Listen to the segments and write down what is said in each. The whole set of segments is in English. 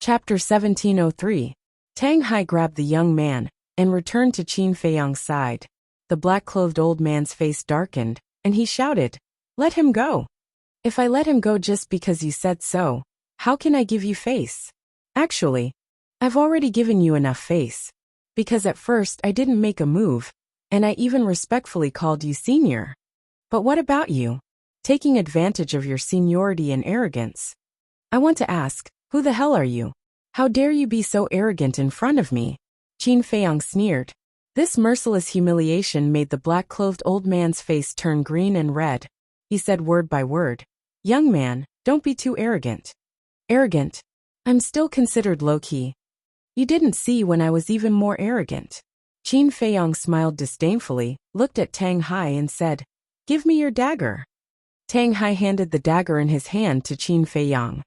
Chapter 1703. Tang Hai grabbed the young man and returned to Qin Feiyang's side. The black-clothed old man's face darkened, and he shouted, "Let him go! If I let him go just because you said so, how can I give you face? Actually, I've already given you enough face. Because at first I didn't make a move, and I even respectfully called you senior. But what about you? Taking advantage of your seniority and arrogance. I want to ask, who the hell are you? How dare you be so arrogant in front of me?" Qin Feiyang sneered. This merciless humiliation made the black-clothed old man's face turn green and red. He said word by word, "Young man, don't be too arrogant." "Arrogant? I'm still considered low-key. You didn't see when I was even more arrogant." Qin Feiyang smiled disdainfully, looked at Tang Hai and said, "Give me your dagger." Tang Hai handed the dagger in his hand to Qin Feiyang.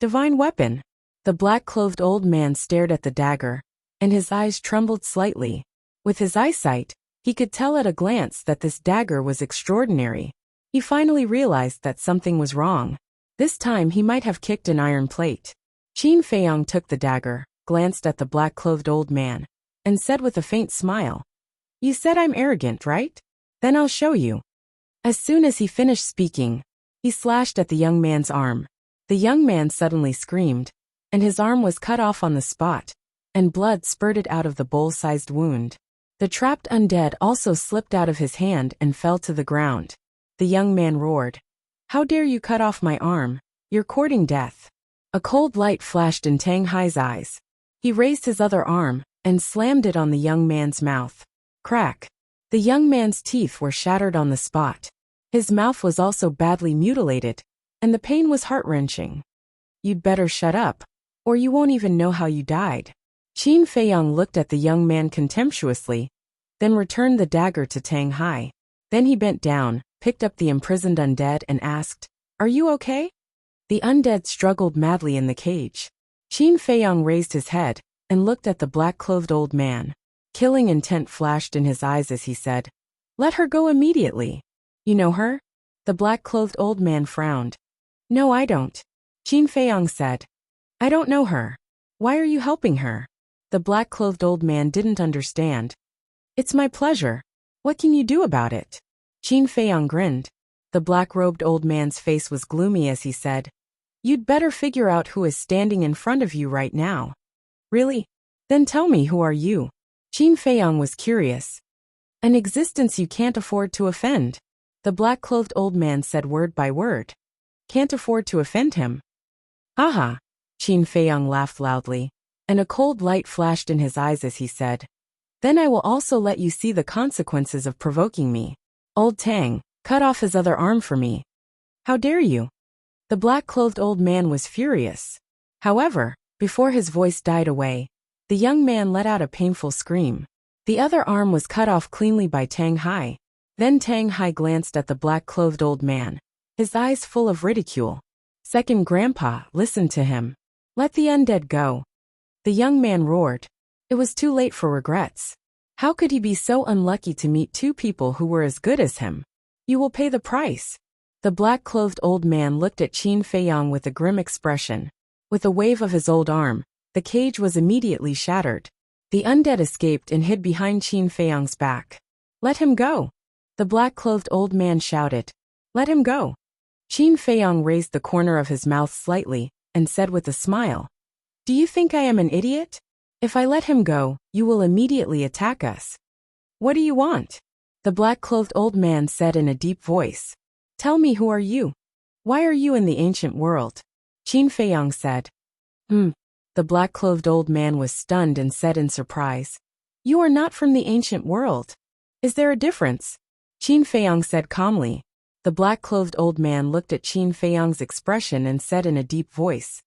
"Divine weapon." The black-clothed old man stared at the dagger, and his eyes trembled slightly. With his eyesight, he could tell at a glance that this dagger was extraordinary. He finally realized that something was wrong. This time he might have kicked an iron plate. Qin Feiyang took the dagger, glanced at the black-clothed old man, and said with a faint smile, "You said I'm arrogant, right? Then I'll show you." As soon as he finished speaking, he slashed at the young man's arm. The young man suddenly screamed, and his arm was cut off on the spot, and blood spurted out of the bowl-sized wound. The trapped undead also slipped out of his hand and fell to the ground. The young man roared, "How dare you cut off my arm? You're courting death." A cold light flashed in Tang Hai's eyes. He raised his other arm and slammed it on the young man's mouth. Crack! The young man's teeth were shattered on the spot. His mouth was also badly mutilated, and the pain was heart-wrenching. "You'd better shut up, or you won't even know how you died." Qin Feiyang looked at the young man contemptuously, then returned the dagger to Tang Hai. Then he bent down, picked up the imprisoned undead and asked, "Are you okay?" The undead struggled madly in the cage. Qin Feiyang raised his head and looked at the black-clothed old man. Killing intent flashed in his eyes as he said, "Let her go immediately." "You know her?" The black-clothed old man frowned. "No, I don't." Qin Feiyang said, "I don't know her. Why are you helping her?" The black-clothed old man didn't understand. "It's my pleasure. What can you do about it?" Qin Feiyang grinned. The black-robed old man's face was gloomy as he said, "You'd better figure out who is standing in front of you right now." "Really? Then tell me, who are you?" Qin Feiyang was curious. "An existence you can't afford to offend." The black-clothed old man said word by word. "Can't afford to offend him?" "Haha." Qin Feiyang laughed loudly, and a cold light flashed in his eyes as he said, "Then I will also let you see the consequences of provoking me. Old Tang, cut off his other arm for me." "How dare you?" The black-clothed old man was furious. However, before his voice died away, the young man let out a painful scream. The other arm was cut off cleanly by Tang Hai. Then Tang Hai glanced at the black-clothed old man, his eyes full of ridicule. "Second grandpa, listen to him. Let the undead go." The young man roared. It was too late for regrets. How could he be so unlucky to meet two people who were as good as him? "You will pay the price." The black-clothed old man looked at Qin Feiyang with a grim expression. With a wave of his old arm, the cage was immediately shattered. The undead escaped and hid behind Qin Feiyang's back. "Let him go!" The black-clothed old man shouted. "Let him go!" Qin Feiyang raised the corner of his mouth slightly and said with a smile, "Do you think I am an idiot? If I let him go, you will immediately attack us." "What do you want?" The black-clothed old man said in a deep voice. "Tell me, who are you? Why are you in the ancient world?" Qin Feiyang said. The black-clothed old man was stunned and said in surprise, "You are not from the ancient world. Is there a difference?" Qin Feiyang said calmly. The black-clothed old man looked at Qin Feiyang's expression and said in a deep voice,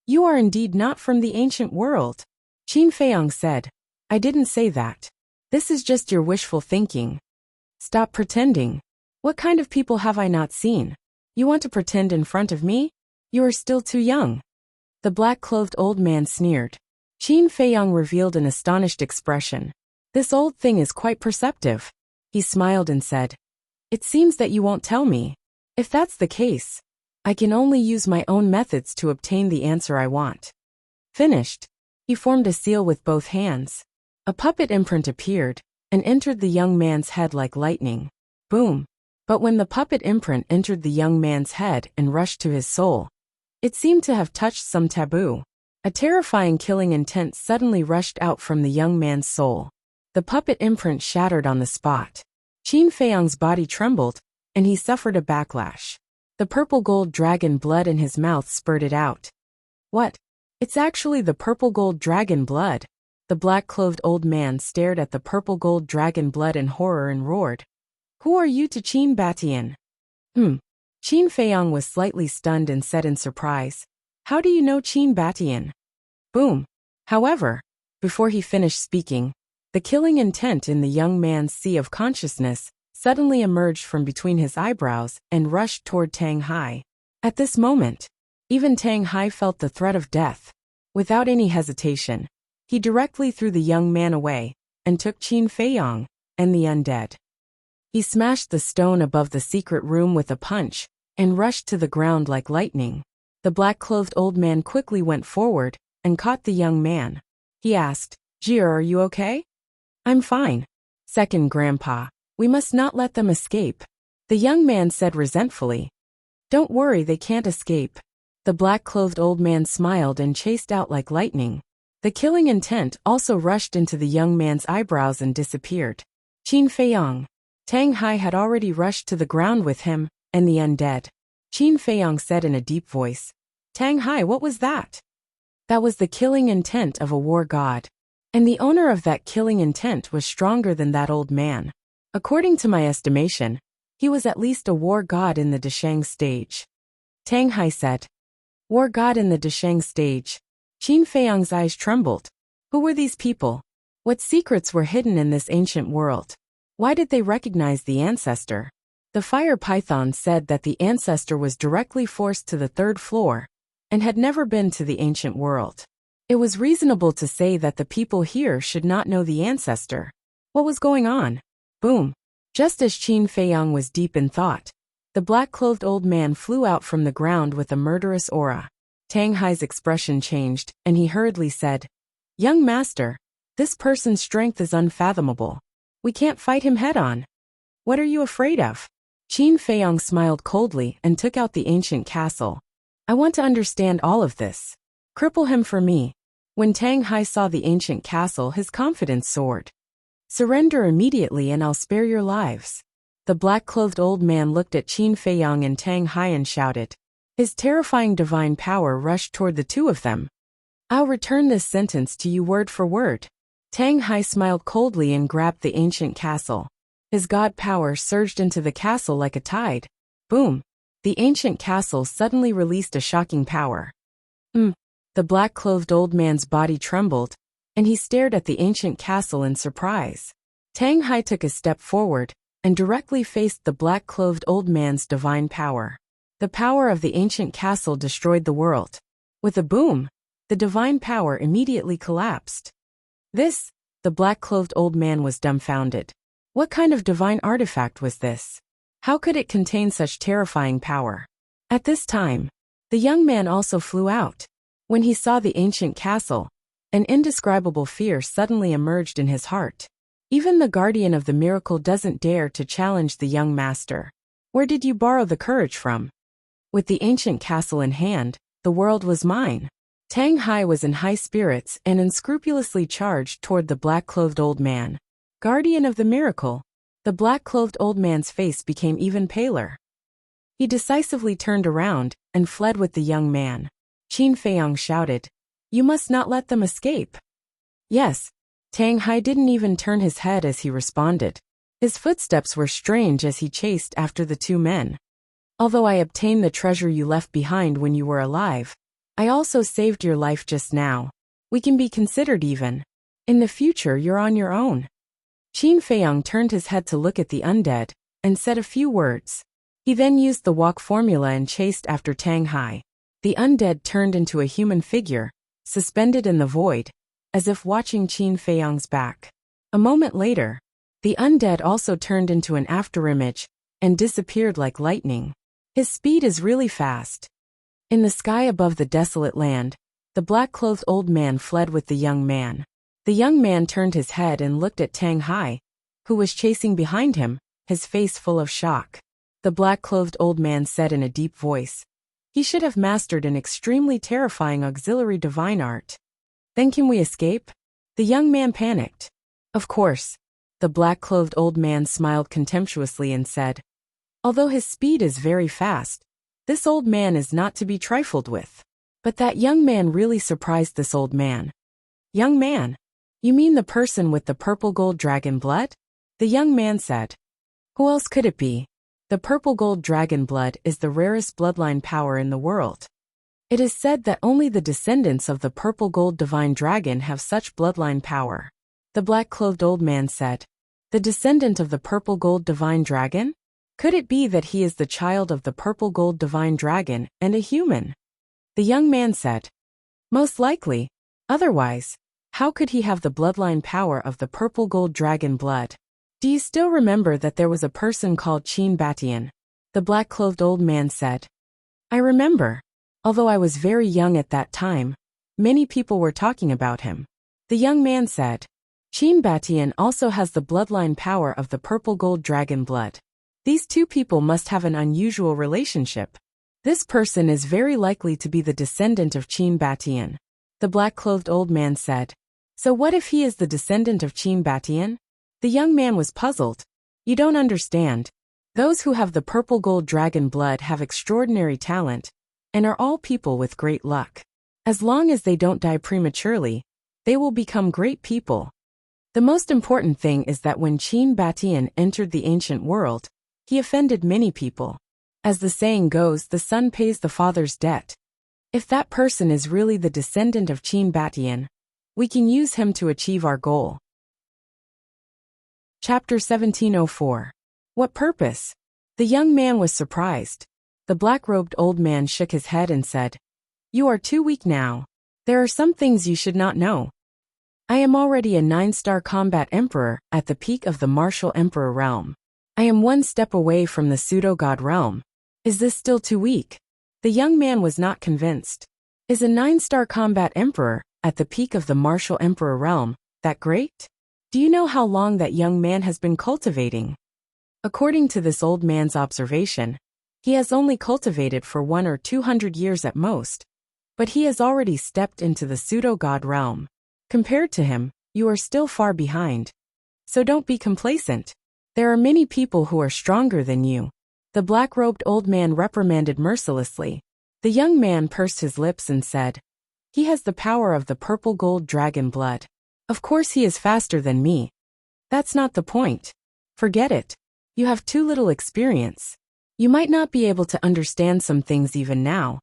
"You are indeed not from the ancient world." Qin Feiyang said, "I didn't say that. This is just your wishful thinking. Stop pretending. What kind of people have I not seen? You want to pretend in front of me? You are still too young." The black-clothed old man sneered. Qin Feiyang revealed an astonished expression. "This old thing is quite perceptive." He smiled and said, "It seems that you won't tell me. If that's the case, I can only use my own methods to obtain the answer I want." Finished. He formed a seal with both hands. A puppet imprint appeared and entered the young man's head like lightning. Boom. But when the puppet imprint entered the young man's head and rushed to his soul, it seemed to have touched some taboo. A terrifying killing intent suddenly rushed out from the young man's soul. The puppet imprint shattered on the spot. Qin Feiyang's body trembled, and he suffered a backlash. The purple gold dragon blood in his mouth spurted out. What? It's actually the purple gold dragon blood. The black-clothed old man stared at the purple gold dragon blood in horror and roared. Who are you to Qin Batian? Qin Feiyang was slightly stunned and said in surprise, How do you know Qin Batian? Boom. However, before he finished speaking, the killing intent in the young man's sea of consciousness suddenly emerged from between his eyebrows and rushed toward Tang Hai. At this moment, even Tang Hai felt the threat of death. Without any hesitation, he directly threw the young man away and took Qin Feiyang and the undead. He smashed the stone above the secret room with a punch and rushed to the ground like lightning. The black-clothed old man quickly went forward and caught the young man. He asked, Jir, are you okay? I'm fine. Second Grandpa, we must not let them escape. The young man said resentfully. Don't worry, they can't escape. The black-clothed old man smiled and chased out like lightning. The killing intent also rushed into the young man's eyebrows and disappeared. Qin Feiyang. Tang Hai had already rushed to the ground with him and the undead. Qin Feiyang said in a deep voice, Tang Hai, what was that? That was the killing intent of a war god. And the owner of that killing intent was stronger than that old man. According to my estimation, he was at least a war god in the Deshang stage. Tang Hai said. War god in the Deshang stage. Qin Feiyang's eyes trembled. Who were these people? What secrets were hidden in this ancient world? Why did they recognize the ancestor? The fire python said that the ancestor was directly forced to the third floor and had never been to the ancient world. It was reasonable to say that the people here should not know the ancestor. What was going on? Boom. Just as Qin Feiyang was deep in thought, the black-clothed old man flew out from the ground with a murderous aura. Tang Hai's expression changed, and he hurriedly said, Young master, this person's strength is unfathomable. We can't fight him head-on. What are you afraid of? Qin Feiyang smiled coldly and took out the ancient castle. I want to understand all of this. Cripple him for me. When Tang Hai saw the ancient castle, his confidence soared. Surrender immediately and I'll spare your lives. The black-clothed old man looked at Qin Feiyang and Tang Hai and shouted. His terrifying divine power rushed toward the two of them. I'll return this sentence to you word for word. Tang Hai smiled coldly and grabbed the ancient castle. His god power surged into the castle like a tide. Boom! The ancient castle suddenly released a shocking power. The black-clothed old man's body trembled, and he stared at the ancient castle in surprise. Tang Hai took a step forward and directly faced the black-clothed old man's divine power. The power of the ancient castle destroyed the world. With a boom, the divine power immediately collapsed. The black-clothed old man was dumbfounded. What kind of divine artifact was this? How could it contain such terrifying power? At this time, the young man also flew out. When he saw the ancient castle, an indescribable fear suddenly emerged in his heart. Even the guardian of the miracle doesn't dare to challenge the young master. Where did you borrow the courage from? With the ancient castle in hand, the world was mine. Tang Hai was in high spirits and unscrupulously charged toward the black-clothed old man. Guardian of the miracle. The black-clothed old man's face became even paler. He decisively turned around and fled with the young man. Qin Feiyang shouted, You must not let them escape. Yes. Tang Hai didn't even turn his head as he responded. His footsteps were strange as he chased after the two men. Although I obtained the treasure you left behind when you were alive, I also saved your life just now. We can be considered even. In the future you're on your own. Qin Feiyang turned his head to look at the undead and said a few words. He then used the walk formula and chased after Tang Hai. The undead turned into a human figure, suspended in the void, as if watching Qin Feiyang's back. A moment later, the undead also turned into an afterimage and disappeared like lightning. His speed is really fast. In the sky above the desolate land, The black-clothed old man fled with the young man. The young man turned his head and looked at Tang Hai, who was chasing behind him, his face full of shock. The black-clothed old man said in a deep voice, "He should have mastered an extremely terrifying auxiliary divine art." "Then can we escape?" The young man panicked. "Of course." The black-clothed old man smiled contemptuously and said, "Although his speed is very fast, this old man is not to be trifled with." But that young man really surprised this old man. "Young man, you mean the person with the purple gold dragon blood?" The young man said. "Who else could it be? The purple gold dragon blood is the rarest bloodline power in the world. It is said that only the descendants of the purple gold divine dragon have such bloodline power." The black-clothed old man said, "The descendant of the purple gold divine dragon? Could it be that he is the child of the purple gold divine dragon and a human?" The young man said, "Most likely. Otherwise, how could he have the bloodline power of the purple gold dragon blood?" "Do you still remember that there was a person called Qin Batian?" The black-clothed old man said. "I remember. Although I was very young at that time, many people were talking about him." The young man said, "Qin Batian also has the bloodline power of the purple gold dragon blood. These two people must have an unusual relationship. This person is very likely to be the descendant of Qin Batian." The black-clothed old man said, "So what if he is the descendant of Qin Batian?" The young man was puzzled. "You don't understand. Those who have the purple gold dragon blood have extraordinary talent, and are all people with great luck. As long as they don't die prematurely, they will become great people. The most important thing is that when Qin Batian entered the ancient world, he offended many people. As the saying goes, the son pays the father's debt. If that person is really the descendant of Qin Batian, we can use him to achieve our goal." Chapter 1704. What purpose? The young man was surprised. The black-robed old man shook his head and said, "You are too weak now. There are some things you should not know. I am already a 9-star combat emperor at the peak of the martial emperor realm. I am one step away from the pseudo-god realm. Is this still too weak?" The young man was not convinced. "Is a 9-star combat emperor at the peak of the martial emperor realm that great? Do you know how long that young man has been cultivating?" According to this old man's observation, he has only cultivated for 100 or 200 years at most, but he has already stepped into the pseudo-god realm. Compared to him, you are still far behind. So don't be complacent. There are many people who are stronger than you." The black-robed old man reprimanded mercilessly. The young man pursed his lips and said, "He has the power of the purple gold dragon blood. Of course he is faster than me. That's not the point. Forget it. You have too little experience. You might not be able to understand some things even now."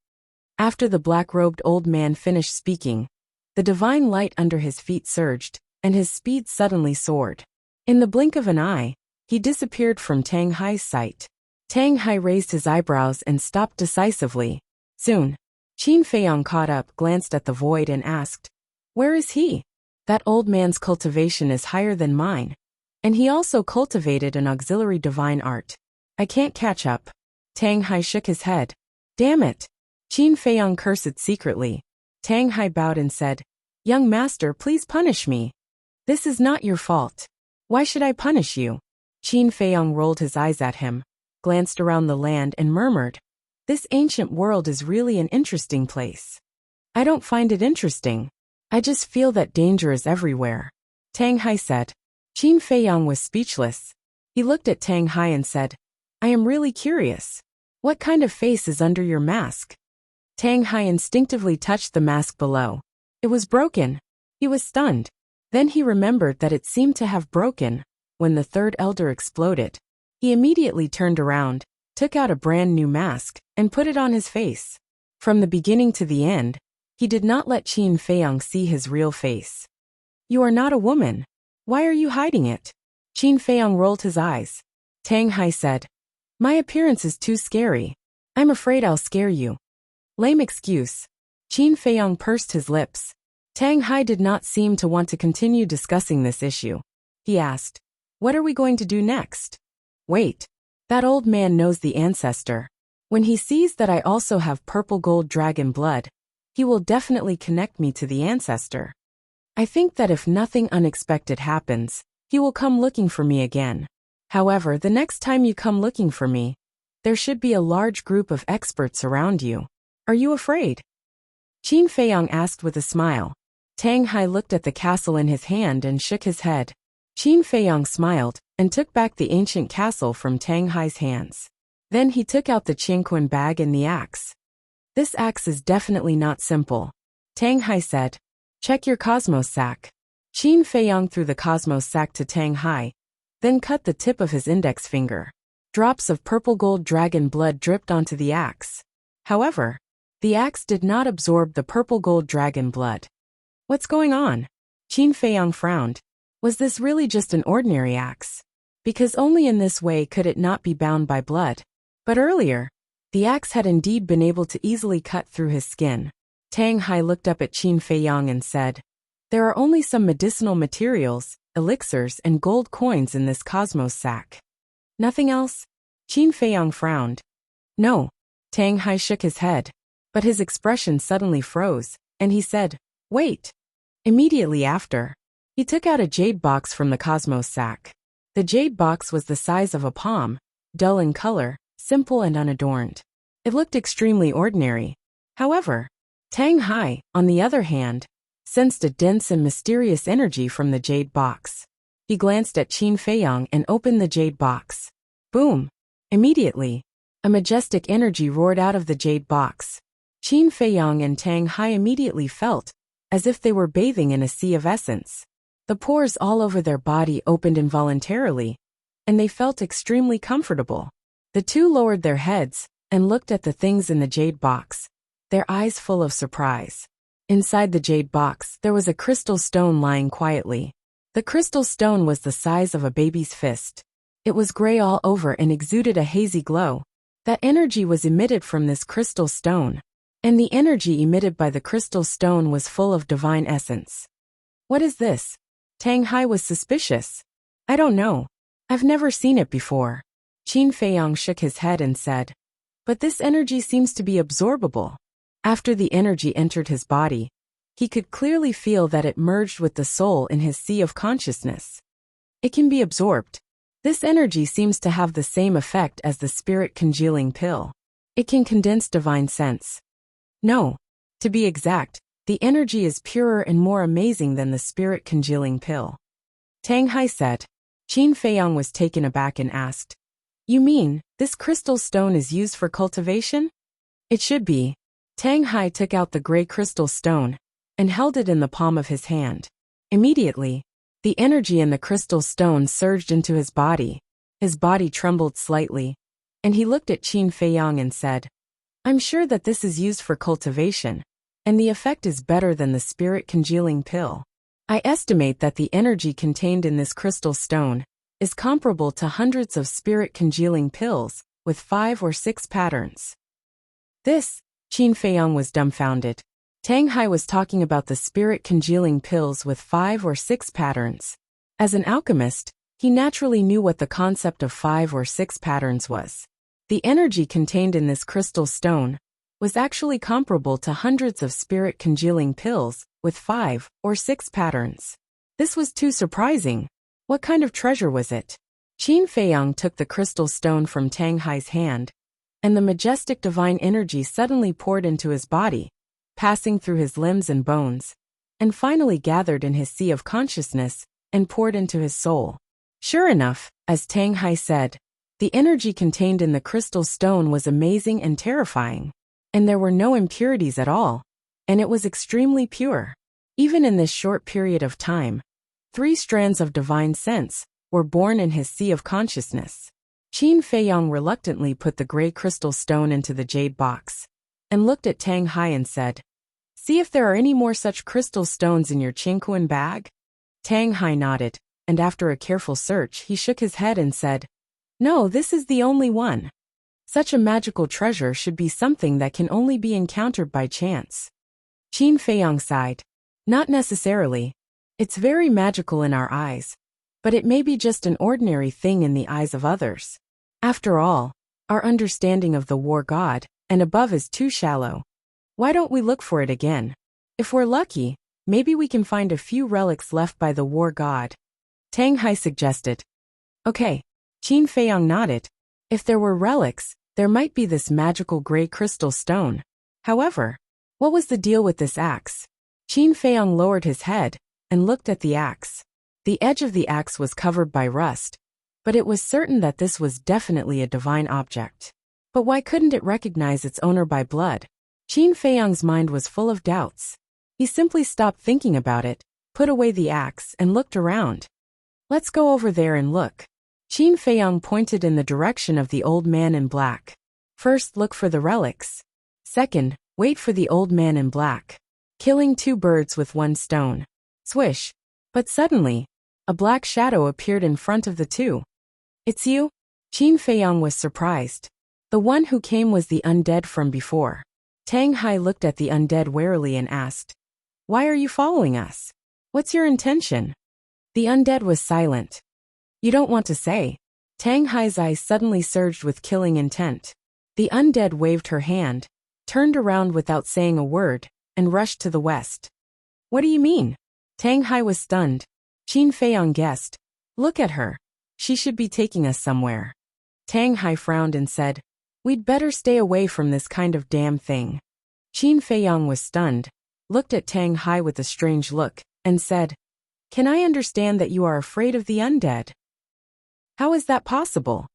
After the black-robed old man finished speaking, the divine light under his feet surged, and his speed suddenly soared. In the blink of an eye, he disappeared from Tang Hai's sight. Tang Hai raised his eyebrows and stopped decisively. Soon, Qin Feiyang caught up, glanced at the void and asked, "Where is he?" "That old man's cultivation is higher than mine, and he also cultivated an auxiliary divine art. I can't catch up." Tang Hai shook his head. "Damn it." Qin Feiyang cursed secretly. Tang Hai bowed and said, "Young master, please punish me. This is not your fault. Why should I punish you?" Qin Feiyang rolled his eyes at him, glanced around the land and murmured, "This ancient world is really an interesting place." "I don't find it interesting. I just feel that danger is everywhere," Tang Hai said. Qin Feiyang was speechless. He looked at Tang Hai and said, "I am really curious. What kind of face is under your mask?" Tang Hai instinctively touched the mask below. It was broken. He was stunned. Then he remembered that it seemed to have broken when the third elder exploded. He immediately turned around, took out a brand new mask, and put it on his face. From the beginning to the end, he did not let Qin Feiyang see his real face. "You are not a woman. Why are you hiding it?" Qin Feiyang rolled his eyes. Tang Hai said, "My appearance is too scary. I'm afraid I'll scare you." "Lame excuse." Qin Feiyang pursed his lips. Tang Hai did not seem to want to continue discussing this issue. He asked, "What are we going to do next?" "Wait. That old man knows the ancestor. When he sees that I also have purple gold dragon blood, he will definitely connect me to the ancestor. I think that if nothing unexpected happens, he will come looking for me again. However, the next time you come looking for me, there should be a large group of experts around you. Are you afraid? Qin Feiyang asked with a smile. Tang Hai looked at the castle in his hand and shook his head. Qin Feiyang smiled and took back the ancient castle from Tang Hai's hands. Then he took out the Qianquan bag and the axe. This axe is definitely not simple, Tang Hai said. Check your cosmos sack. Qin Feiyang threw the cosmos sack to Tang Hai, then cut the tip of his index finger. Drops of purple gold dragon blood dripped onto the axe. However, the axe did not absorb the purple gold dragon blood. What's going on? Qin Feiyang frowned. Was this really just an ordinary axe? Because only in this way could it not be bound by blood. But earlier, the axe had indeed been able to easily cut through his skin. Tang Hai looked up at Qin Feiyang and said, "There are only some medicinal materials, elixirs and gold coins in this cosmos sack. Nothing else?" Qin Feiyang frowned. "No." Tang Hai shook his head, but his expression suddenly froze, and he said, "Wait." Immediately after, he took out a jade box from the cosmos sack. The jade box was the size of a palm, dull in color, simple and unadorned. It looked extremely ordinary. However, Tang Hai, on the other hand, sensed a dense and mysterious energy from the jade box. He glanced at Qin Feiyang and opened the jade box. Boom! Immediately, a majestic energy roared out of the jade box. Qin Feiyang and Tang Hai immediately felt as if they were bathing in a sea of essence. The pores all over their body opened involuntarily, and they felt extremely comfortable. The two lowered their heads and looked at the things in the jade box, their eyes full of surprise. Inside the jade box, there was a crystal stone lying quietly. The crystal stone was the size of a baby's fist. It was gray all over and exuded a hazy glow. That energy was emitted from this crystal stone, and the energy emitted by the crystal stone was full of divine essence. What is this? Tang Hai was suspicious. I don't know. I've never seen it before. Qin Feiyang shook his head and said, but this energy seems to be absorbable. After the energy entered his body, he could clearly feel that it merged with the soul in his sea of consciousness. It can be absorbed. This energy seems to have the same effect as the spirit congealing pill. It can condense divine sense. No. To be exact, the energy is purer and more amazing than the spirit congealing pill. Tang Hai said. Qin Feiyang was taken aback and asked, you mean, this crystal stone is used for cultivation? It should be. Tang Hai took out the gray crystal stone and held it in the palm of his hand. Immediately, the energy in the crystal stone surged into his body. His body trembled slightly, and he looked at Qin Feiyang and said, I'm sure that this is used for cultivation, and the effect is better than the spirit congealing pill. I estimate that the energy contained in this crystal stone is comparable to hundreds of spirit congealing pills with 5 or 6 patterns. This, Qin Feiyang was dumbfounded. Tang Hai was talking about the spirit congealing pills with 5 or 6 patterns. As an alchemist, he naturally knew what the concept of 5 or 6 patterns was. The energy contained in this crystal stone was actually comparable to hundreds of spirit congealing pills with 5 or 6 patterns. This was too surprising. What kind of treasure was it? Qin Feiyang took the crystal stone from Tang Hai's hand, and the majestic divine energy suddenly poured into his body, passing through his limbs and bones, and finally gathered in his sea of consciousness and poured into his soul. Sure enough, as Tang Hai said, the energy contained in the crystal stone was amazing and terrifying, and there were no impurities at all, and it was extremely pure. Even in this short period of time, 3 strands of divine sense were born in his sea of consciousness. Qin Feiyang reluctantly put the gray crystal stone into the jade box, and looked at Tang Hai and said, see if there are any more such crystal stones in your Qianquan bag? Tang Hai nodded, and after a careful search he shook his head and said, no, this is the only one. Such a magical treasure should be something that can only be encountered by chance. Qin Feiyang sighed. Not necessarily. It's very magical in our eyes, but it may be just an ordinary thing in the eyes of others. After all, our understanding of the war god and above is too shallow. Why don't we look for it again? If we're lucky, maybe we can find a few relics left by the war god. Tang Hai suggested. Okay. Qin Feiyang nodded. If there were relics, there might be this magical gray crystal stone. However, what was the deal with this axe? Qin Feiyang lowered his head and looked at the axe. The edge of the axe was covered by rust, but it was certain that this was definitely a divine object. But why couldn't it recognize its owner by blood? Qin Feiyang's mind was full of doubts. He simply stopped thinking about it, put away the axe, and looked around. Let's go over there and look. Qin Feiyang pointed in the direction of the old man in black. First, look for the relics. Second, wait for the old man in black. Killing two birds with one stone. Swish. But suddenly, a black shadow appeared in front of the two. It's you? Qin Feiyang was surprised. The one who came was the undead from before. Tang Hai looked at the undead warily and asked, "Why are you following us? What's your intention?" The undead was silent. You don't want to say. Tang Hai's eyes suddenly surged with killing intent. The undead waved her hand, turned around without saying a word, and rushed to the west. What do you mean? Tang Hai was stunned. Qin Feiyang guessed. Look at her. She should be taking us somewhere. Tang Hai frowned and said, We'd better stay away from this kind of damn thing. Qin Feiyang was stunned, looked at Tang Hai with a strange look, and said, Can I understand that you are afraid of the undead? How is that possible?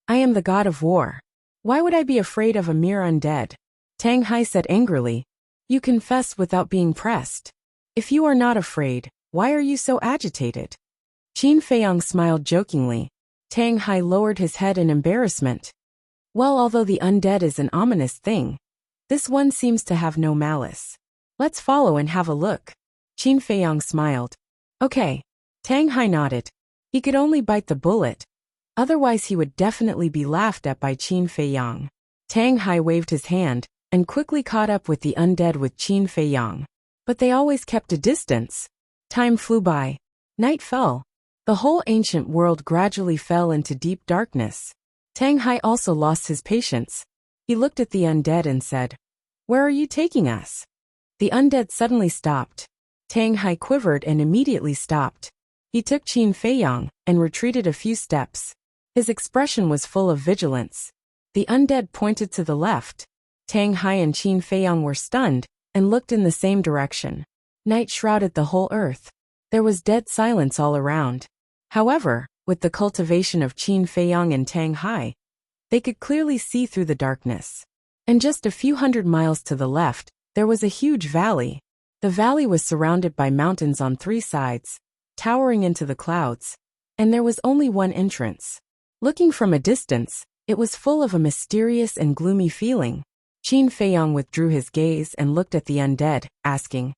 I am the god of war. Why would I be afraid of a mere undead? Tang Hai said angrily. You confess without being pressed. If you are not afraid, why are you so agitated? Qin Feiyang smiled jokingly. Tang Hai lowered his head in embarrassment. Well, although the undead is an ominous thing, this one seems to have no malice. Let's follow and have a look. Qin Feiyang smiled. Okay. Tang Hai nodded. He could only bite the bullet. Otherwise he would definitely be laughed at by Qin Feiyang. Tang Hai waved his hand and quickly caught up with the undead with Qin Feiyang. But they always kept a distance. Time flew by. Night fell. The whole ancient world gradually fell into deep darkness. Tang Hai also lost his patience. He looked at the undead and said, Where are you taking us? The undead suddenly stopped. Tang Hai quivered and immediately stopped. He took Qin Feiyang and retreated a few steps. His expression was full of vigilance. The undead pointed to the left. Tang Hai and Qin Feiyang were stunned and looked in the same direction. Night shrouded the whole earth. There was dead silence all around. However, with the cultivation of Qin Feiyang and Tang Hai, they could clearly see through the darkness. And just a few hundred miles to the left, there was a huge valley. The valley was surrounded by mountains on three sides, towering into the clouds, and there was only one entrance. Looking from a distance, it was full of a mysterious and gloomy feeling. Qin Feiyang withdrew his gaze and looked at the undead, asking,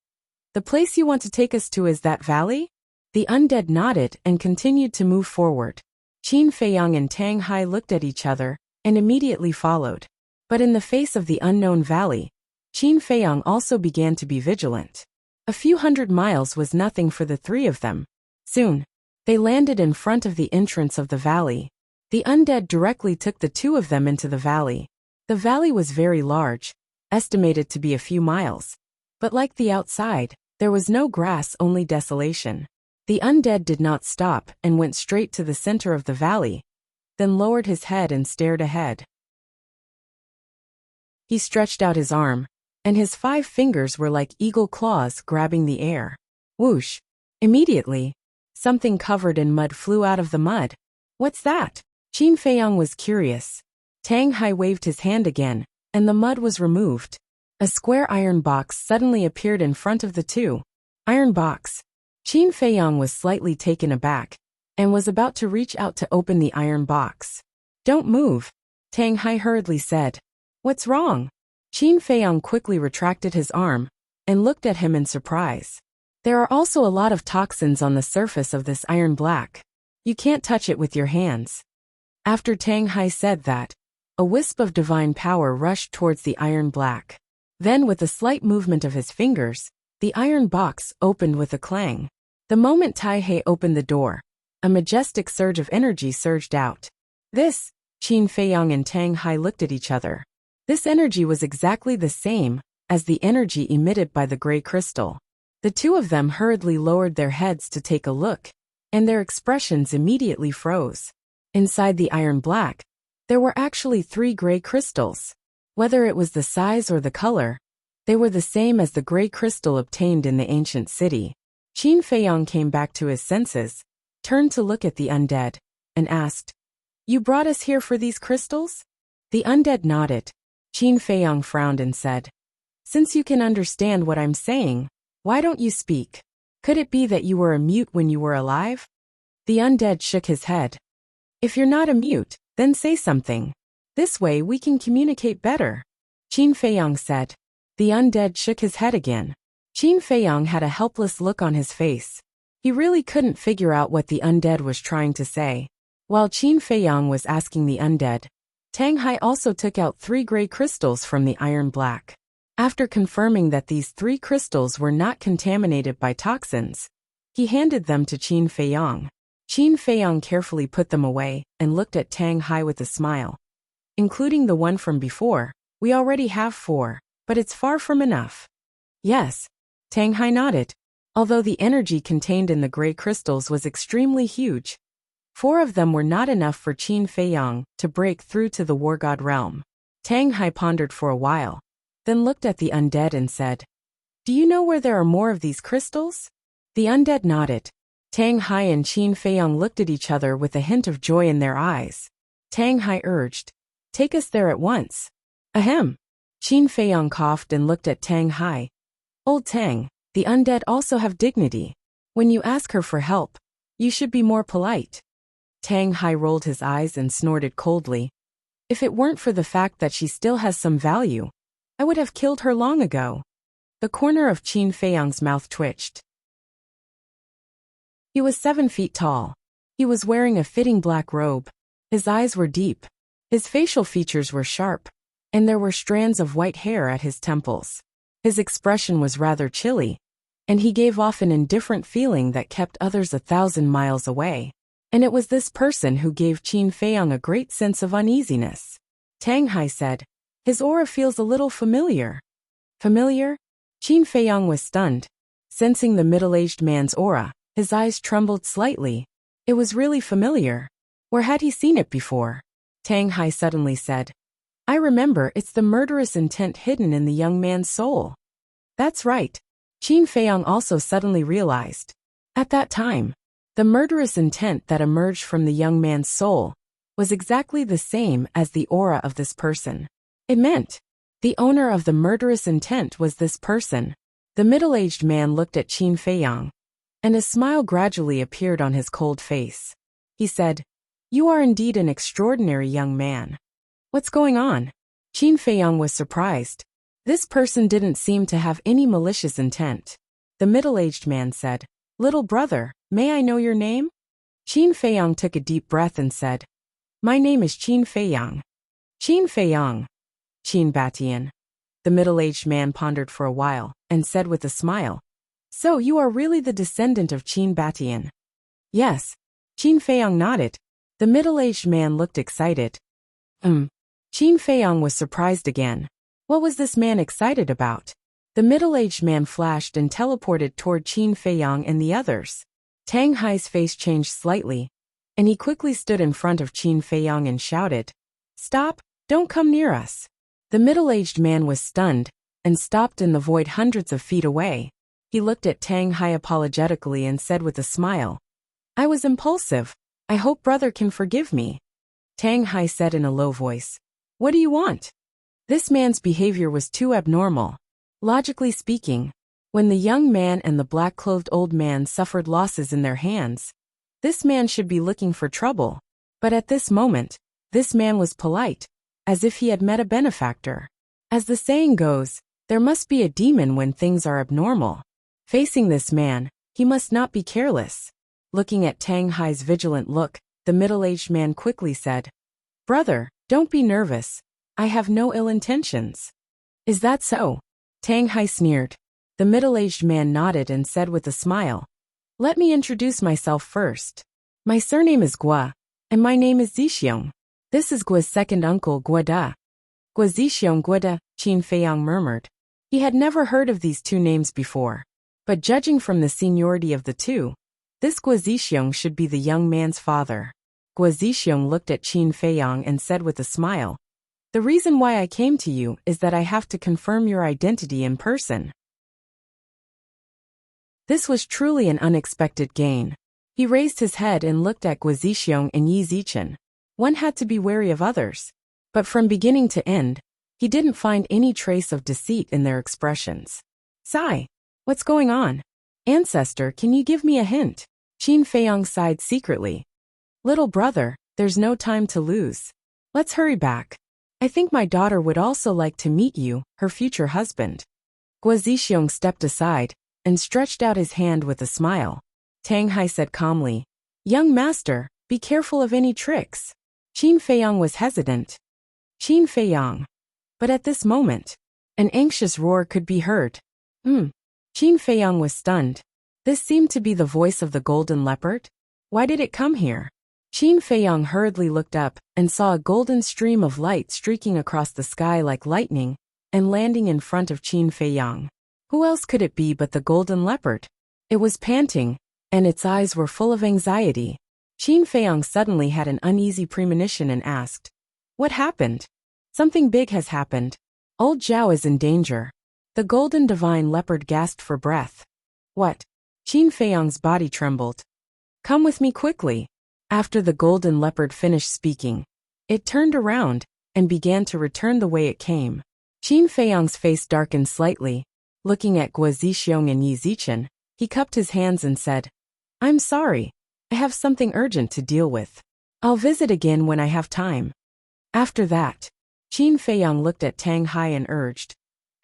The place you want to take us to is that valley? The undead nodded and continued to move forward. Qin Feiyang and Tang Hai looked at each other and immediately followed. But in the face of the unknown valley, Qin Feiyang also began to be vigilant. A few hundred miles was nothing for the three of them. Soon, they landed in front of the entrance of the valley. The undead directly took the two of them into the valley. The valley was very large, estimated to be a few miles. But like the outside, there was no grass, only desolation. The undead did not stop and went straight to the center of the valley, then lowered his head and stared ahead. He stretched out his arm, and his 5 fingers were like eagle claws grabbing the air. Whoosh! Immediately, something covered in mud flew out of the mud. What's that? Qin Feiyang was curious. Tang Hai waved his hand again, and the mud was removed. A square iron box suddenly appeared in front of the two. Iron box. Qin Feiyang was slightly taken aback, and was about to reach out to open the iron box. Don't move, Tang Hai hurriedly said. What's wrong? Qin Feiyang quickly retracted his arm, and looked at him in surprise. There are also a lot of toxins on the surface of this iron black. You can't touch it with your hands. After Tang Hai said that, a wisp of divine power rushed towards the iron black. Then with a slight movement of his fingers, the iron box opened with a clang. The moment Tai He opened the door, a majestic surge of energy surged out. This, Qin Feiyang and Tang Hai looked at each other. This energy was exactly the same as the energy emitted by the gray crystal. The two of them hurriedly lowered their heads to take a look, and their expressions immediately froze. Inside the iron black, there were actually 3 gray crystals. Whether it was the size or the color, they were the same as the gray crystal obtained in the ancient city. Qin Feiyang came back to his senses, turned to look at the undead, and asked, "You brought us here for these crystals?" The undead nodded. Qin Feiyang frowned and said, "Since you can understand what I'm saying, why don't you speak? Could it be that you were a mute when you were alive?" The undead shook his head. "If you're not a mute, then say something. This way we can communicate better," Qin Feiyang said. The undead shook his head again. Qin Feiyang had a helpless look on his face. He really couldn't figure out what the undead was trying to say. While Qin Feiyang was asking the undead, Tang Hai also took out 3 gray crystals from the iron black. After confirming that these 3 crystals were not contaminated by toxins, he handed them to Qin Feiyang. Qin Feiyang carefully put them away and looked at Tang Hai with a smile. "Including the one from before, we already have 4, but it's far from enough." "Yes," Tang Hai nodded. Although the energy contained in the gray crystals was extremely huge, 4 of them were not enough for Qin Feiyang to break through to the war god realm. Tang Hai pondered for a while, then looked at the undead and said, "Do you know where there are more of these crystals?" The undead nodded. Tang Hai and Qin Feiyang looked at each other with a hint of joy in their eyes. Tang Hai urged, "Take us there at once." "Ahem." Qin Feiyang coughed and looked at Tang Hai. "Old Tang, the undead also have dignity. When you ask her for help, you should be more polite." Tang Hai rolled his eyes and snorted coldly. "If it weren't for the fact that she still has some value, I would have killed her long ago." The corner of Qin Feiyang's mouth twitched. He was 7 feet tall. He was wearing a fitting black robe. His eyes were deep. His facial features were sharp, and there were strands of white hair at his temples. His expression was rather chilly, and he gave off an indifferent feeling that kept others 1,000 miles away. And it was this person who gave Qin Feiyang a great sense of uneasiness. Tang Hai said, "His aura feels a little familiar." "Familiar?" Qin Feiyang was stunned. Sensing the middle-aged man's aura, his eyes trembled slightly. It was really familiar. Where had he seen it before? Tang Hai suddenly said, "I remember, it's the murderous intent hidden in the young man's soul." "That's right." Qin Feiyang also suddenly realized. At that time, the murderous intent that emerged from the young man's soul was exactly the same as the aura of this person. It meant the owner of the murderous intent was this person. The middle-aged man looked at Qin Feiyang, and a smile gradually appeared on his cold face. He said, "You are indeed an extraordinary young man. What's going on?" Qin Feiyang was surprised. This person didn't seem to have any malicious intent. The middle-aged man said, "Little brother, may I know your name?" Qin Feiyang took a deep breath and said, "My name is Qin Feiyang." "Qin Feiyang." "Qin Batian." The middle-aged man pondered for a while, and said with a smile, "So you are really the descendant of Qin Batian?" "Yes." Qin Feiyang nodded. The middle-aged man looked excited. Qin Feiyang was surprised again. What was this man excited about? The middle-aged man flashed and teleported toward Qin Feiyang and the others. Tang Hai's face changed slightly, and he quickly stood in front of Qin Feiyang and shouted, "Stop, don't come near us." The middle-aged man was stunned, and stopped in the void hundreds of feet away. He looked at Tang Hai apologetically and said with a smile, "I was impulsive. I hope brother can forgive me." Tang Hai said in a low voice, "What do you want?" This man's behavior was too abnormal. Logically speaking, when the young man and the black-clothed old man suffered losses in their hands, this man should be looking for trouble. But at this moment, this man was polite, as if he had met a benefactor. As the saying goes, there must be a demon when things are abnormal. Facing this man, he must not be careless. Looking at Tang Hai's vigilant look, the middle-aged man quickly said, "Brother, don't be nervous. I have no ill intentions." "Is that so?" Tang Hai sneered. The middle-aged man nodded and said with a smile, "Let me introduce myself first. My surname is Gua, and my name is Zixiong. This is Gua's second uncle, Gua Da." "Gua Zixiong Gua Da," Qin Feiyang murmured. He had never heard of these two names before. But judging from the seniority of the two, this Guo should be the young man's father. Guo looked at Qin Feiyang and said with a smile, "The reason why I came to you is that I have to confirm your identity in person." This was truly an unexpected gain. He raised his head and looked at Guo and Yi Zichen. One had to be wary of others. But from beginning to end, he didn't find any trace of deceit in their expressions. "Sigh. What's going on? Ancestor, can you give me a hint?" Qin Feiyang sighed secretly. "Little brother, there's no time to lose. Let's hurry back. I think my daughter would also like to meet you, her future husband." Guo Zixiong stepped aside and stretched out his hand with a smile. Tang Hai said calmly, "Young master, be careful of any tricks." Qin Feiyang was hesitant. Qin Feiyang. But at this moment, an anxious roar could be heard. Qin Feiyang was stunned. This seemed to be the voice of the golden leopard. Why did it come here? Qin Feiyang hurriedly looked up and saw a golden stream of light streaking across the sky like lightning and landing in front of Qin Feiyang. Who else could it be but the golden leopard? It was panting, and its eyes were full of anxiety. Qin Feiyang suddenly had an uneasy premonition and asked, "What happened?" "Something big has happened. Old Zhao is in danger." The golden divine leopard gasped for breath. "What?" Qin Feiyang's body trembled. "Come with me quickly." After the golden leopard finished speaking, it turned around and began to return the way it came. Qin Feiyang's face darkened slightly. Looking at Guo Zixiong and Yi Zichen, he cupped his hands and said, "I'm sorry. I have something urgent to deal with. I'll visit again when I have time." After that, Qin Feiyang looked at Tang Hai and urged,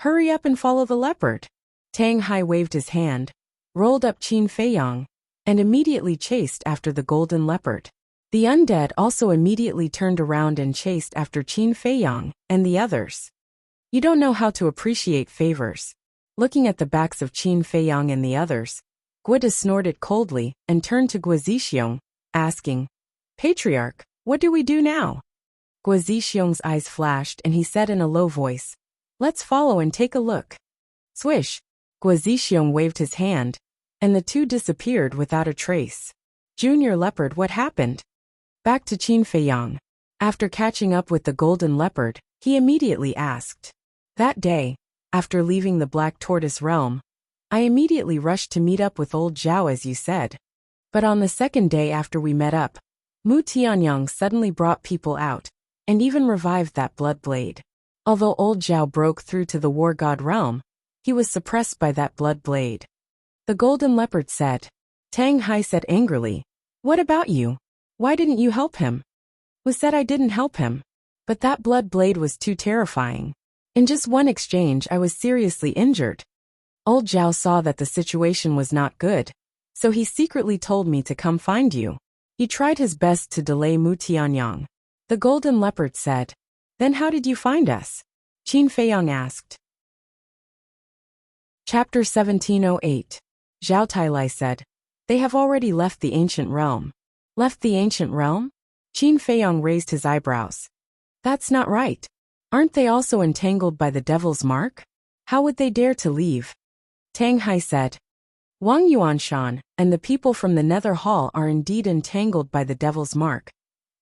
"Hurry up and follow the leopard." Tang Hai waved his hand, rolled up Qin Feiyang, and immediately chased after the golden leopard. The undead also immediately turned around and chased after Qin Feiyang and the others. You don't know how to appreciate favors. Looking at the backs of Qin Feiyang and the others, Guo snorted coldly and turned to Guo Zixiong, asking, "Patriarch, what do we do now?" Guo Zixiong's eyes flashed and he said in a low voice, "Let's follow and take a look." Swish! Guo Zixiong waved his hand, and the two disappeared without a trace. "Junior Leopard, what happened?" Back to Qin Feiyang. After catching up with the golden leopard, he immediately asked. "That day, after leaving the Black Tortoise realm, I immediately rushed to meet up with old Zhao as you said. But on the second day after we met up, Mu Tianyang suddenly brought people out, and even revived that blood blade. Although old Zhao broke through to the war god realm, he was suppressed by that blood blade." The golden leopard said. Tang Hai said angrily, "What about you? Why didn't you help him?" Was said I didn't help him. But that blood blade was too terrifying. In just one exchange I was seriously injured. Old Zhao saw that the situation was not good, so he secretly told me to come find you. He tried his best to delay Mu Tianyang. The golden leopard said. "Then how did you find us?" Qin Feiyang asked. Chapter 1708. Zhao Tailai said, "They have already left the ancient realm." "Left the ancient realm?" Qin Feiyang raised his eyebrows. "That's not right. Aren't they also entangled by the devil's mark? How would they dare to leave?" Tang Hai said, "Wang Yuanshan and the people from the Nether Hall are indeed entangled by the devil's mark,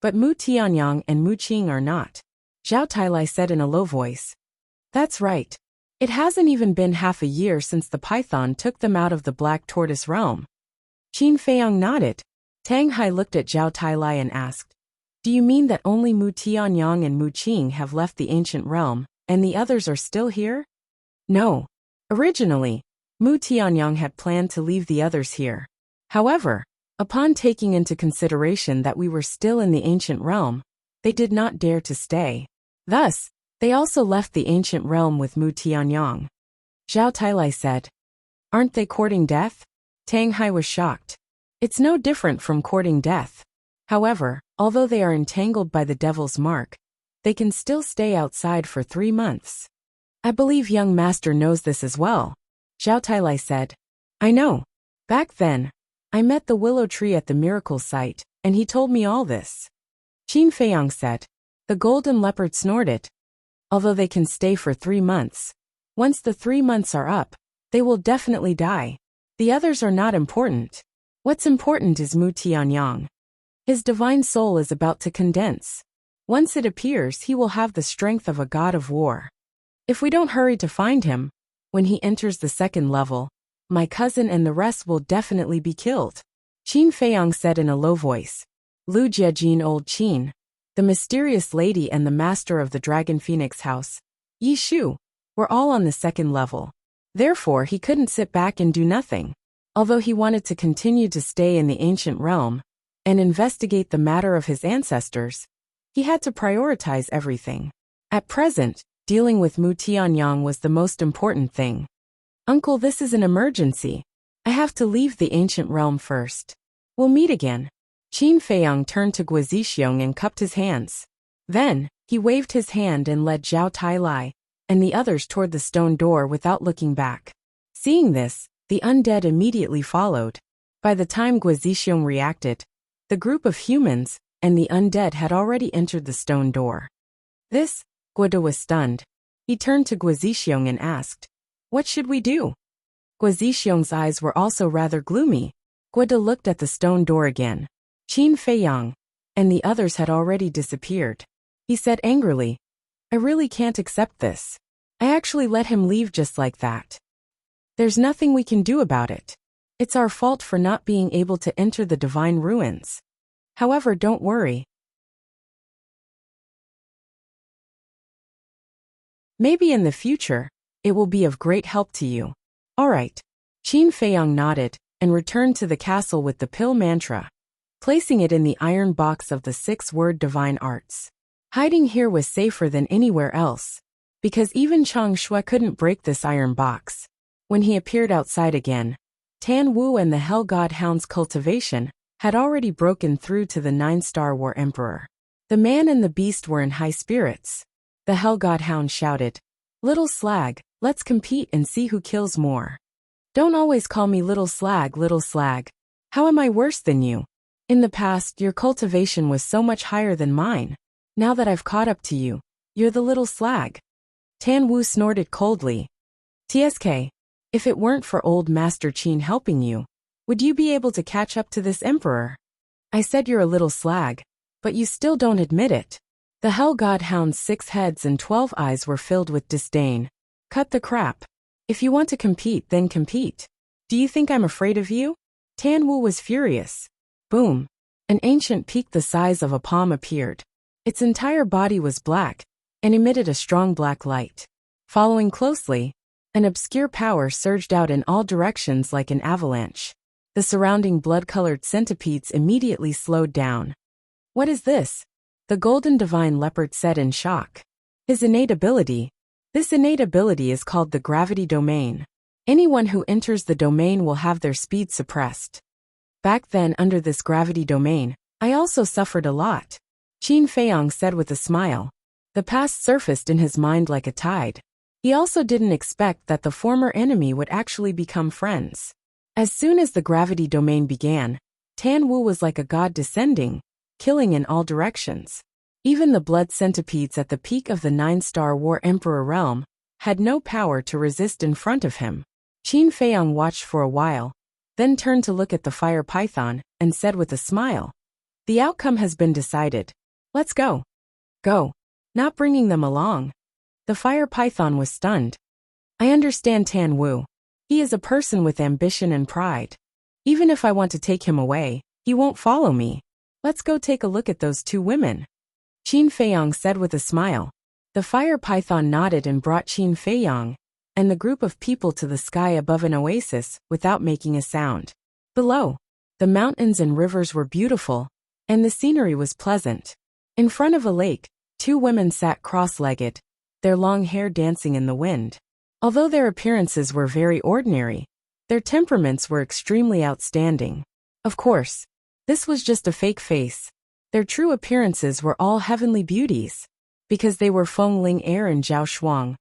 but Mu Tianyang and Mu Qing are not." Zhao Tailai said in a low voice. "That's right. It hasn't even been half a year since the python took them out of the Black Tortoise realm." Qin Feiyang nodded. Tang Hai looked at Zhao Tailai and asked, "Do you mean that only Mu Tianyang and Mu Qing have left the ancient realm, and the others are still here?" "No. Originally, Mu Tianyang had planned to leave the others here. However, upon taking into consideration that we were still in the ancient realm, they did not dare to stay. Thus, they also left the ancient realm with Mu Tianyang." Zhao Tailai said, "Aren't they courting death?" Tang Hai was shocked. "It's no different from courting death. However, although they are entangled by the devil's mark, they can still stay outside for 3 months. I believe young master knows this as well." Zhao Tailai said, "I know. Back then, I met the willow tree at the miracle site, and he told me all this." Qin Feiyang said. The golden leopard snorted. "Although they can stay for 3 months, Once the 3 months are up, they will definitely die. The others are not important. What's important is Mu Tianyang. His divine soul is about to condense. Once it appears, he will have the strength of a god of war. If we don't hurry to find him, when he enters the 2nd level, my cousin and the rest will definitely be killed. Qin Feiyang said in a low voice. Lu Jiejin Old Qin, the mysterious lady and the master of the Dragon Phoenix house, Yi Shu, were all on the 2nd level. Therefore, he couldn't sit back and do nothing. Although he wanted to continue to stay in the ancient realm and investigate the matter of his ancestors, he had to prioritize everything. At present, dealing with Mu Tianyang was the most important thing. Uncle, this is an emergency. I have to leave the ancient realm first. We'll meet again. Qin Feiyang turned to Guizixiong and cupped his hands. Then, he waved his hand and led Zhao Tailai and the others toward the stone door without looking back. Seeing this, the undead immediately followed. By the time Guizixiong reacted, the group of humans and the undead had already entered the stone door. This, Guida was stunned. He turned to Guizixiong and asked, "What should we do?" Guizixiong's eyes were also rather gloomy. Guida looked at the stone door again. Qin Feiyang and the others had already disappeared. He said angrily, "I really can't accept this. I actually let him leave just like that. There's nothing we can do about it. It's our fault for not being able to enter the divine ruins. However, don't worry. Maybe in the future, it will be of great help to you." All right. Qin Feiyang nodded and returned to the castle with the pill mantra, placing it in the iron box of the 6-word divine arts. Hiding here was safer than anywhere else, because even Chang Shui couldn't break this iron box. When he appeared outside again, Tan Wu and the Hell God Hound's cultivation had already broken through to the 9-star War Emperor. The man and the beast were in high spirits. The Hell God Hound shouted, "Little slag, let's compete and see who kills more." "Don't always call me little slag, little slag. How am I worse than you? In the past, your cultivation was so much higher than mine. Now that I've caught up to you, you're the little slag." Tan Wu snorted coldly. "TSK, if it weren't for old Master Qin helping you, would you be able to catch up to this emperor? I said you're a little slag, but you still don't admit it." The Hell God Hound's 6 heads and 12 eyes were filled with disdain. "Cut the crap. If you want to compete, then compete. Do you think I'm afraid of you?" Tan Wu was furious. Boom. An ancient peak the size of a palm appeared. Its entire body was black and emitted a strong black light. Following closely, an obscure power surged out in all directions like an avalanche. The surrounding blood-colored centipedes immediately slowed down. "What is this?" the golden divine leopard said in shock. His innate ability. This innate ability is called the gravity domain. Anyone who enters the domain will have their speed suppressed. Back then, under this gravity domain, I also suffered a lot. Qin Feiyang said with a smile. The past surfaced in his mind like a tide. He also didn't expect that the former enemy would actually become friends. As soon as the gravity domain began, Tan Wu was like a god descending, killing in all directions. Even the blood centipedes at the peak of the 9-star War Emperor realm had no power to resist in front of him. Qin Feiyang watched for a while, then turned to look at the fire python and said with a smile, "The outcome has been decided. Let's go." "Go. Not bringing them along." The fire python was stunned. "I understand Tan Wu. He is a person with ambition and pride. Even if I want to take him away, he won't follow me. Let's go take a look at those 2 women." Qin Feiyang said with a smile. The fire python nodded and brought Qin Feiyang and the group of people to the sky above an oasis without making a sound. Below, the mountains and rivers were beautiful, and the scenery was pleasant. In front of a lake, 2 women sat cross-legged, their long hair dancing in the wind. Although their appearances were very ordinary, their temperaments were extremely outstanding. Of course, this was just a fake face. Their true appearances were all heavenly beauties, because they were Feng Ling Er and Zhao Shuang,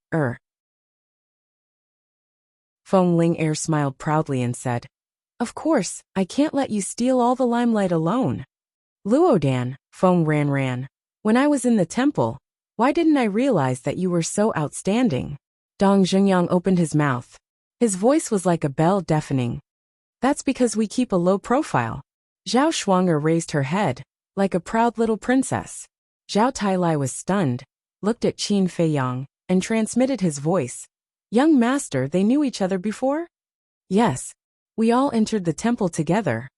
Feng Ling Er smiled proudly and said, "Of course, I can't let you steal all the limelight alone." "Luodan," Feng ran. "When I was in the temple, why didn't I realize that you were so outstanding?" Dong Jungyang opened his mouth. His voice was like a bell deafening. That's because we keep a low profile. Zhao Shuang'er raised her head, like a proud little princess. Zhao Tailai was stunned, looked at Qin Feiyang, and transmitted his voice. Young master, they knew each other before? Yes. We all entered the temple together.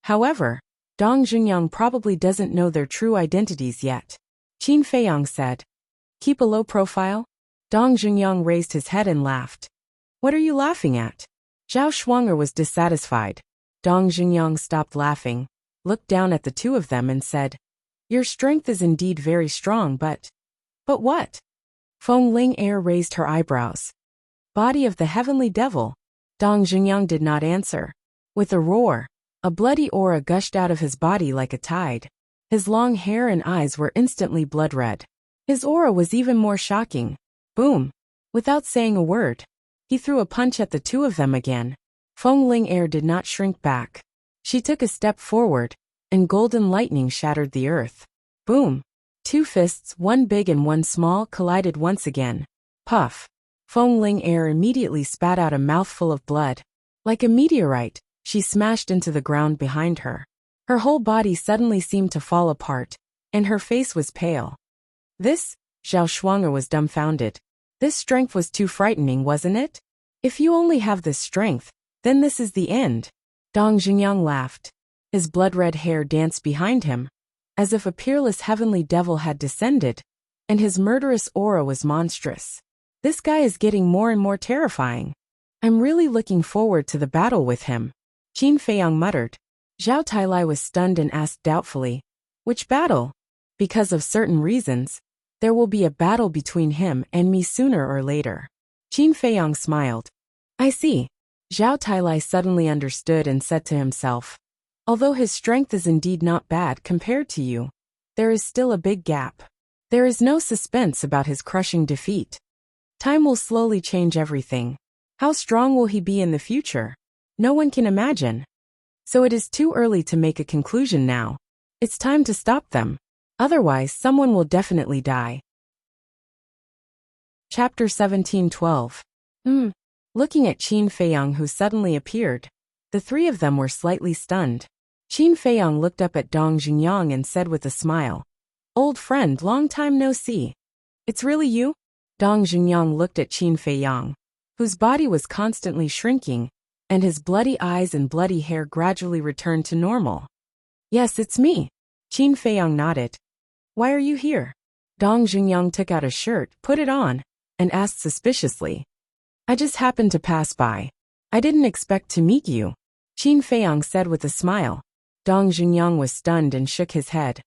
However, Dong Jungyang probably doesn't know their true identities yet. Qin Feiyang said. Keep a low profile? Dong Jungyang raised his head and laughed. What are you laughing at? Zhao Shuang'er was dissatisfied. Dong Jungyang stopped laughing, looked down at the two of them and said, Your strength is indeed very strong, but what? Feng Ling raised her eyebrows. Body of the heavenly devil. Dong Jungyang did not answer. With a roar, a bloody aura gushed out of his body like a tide. His long hair and eyes were instantly blood red. His aura was even more shocking. Boom! Without saying a word, he threw a punch at the two of them again. Feng Ling did not shrink back. She took a step forward, and golden lightning shattered the earth. Boom! Two fists, one big and one small, collided once again. Puff! Feng Ling immediately spat out a mouthful of blood. Like a meteorite, she smashed into the ground behind her. Her whole body suddenly seemed to fall apart, and her face was pale. This? Zhao Shuang'er was dumbfounded. This strength was too frightening, wasn't it? If you only have this strength, then this is the end. Dong Jungyang laughed. His blood-red hair danced behind him, as if a peerless heavenly devil had descended, and his murderous aura was monstrous. This guy is getting more and more terrifying. I'm really looking forward to the battle with him. Qin Feiyang muttered. Zhao Tailai was stunned and asked doubtfully, Which battle? Because of certain reasons, there will be a battle between him and me sooner or later. Qin Feiyang smiled. I see. Zhao Tailai suddenly understood and said to himself, Although his strength is indeed not bad compared to you, there is still a big gap. There is no suspense about his crushing defeat. Time will slowly change everything. How strong will he be in the future? No one can imagine. So it is too early to make a conclusion now. It's time to stop them. Otherwise, someone will definitely die. Chapter 17:12. Looking at Qin Feiyang, who suddenly appeared, the three of them were slightly stunned. Qin Feiyang looked up at Dong Jungyang and said with a smile, Old friend, long time no see. It's really you? Dong Jungyang looked at Qin Feiyang, whose body was constantly shrinking, and his bloody eyes and bloody hair gradually returned to normal. Yes, it's me. Qin Feiyang nodded. Why are you here? Dong Jungyang took out a shirt, put it on, and asked suspiciously. I just happened to pass by. I didn't expect to meet you. Qin Feiyang said with a smile. Dong Jungyang was stunned and shook his head.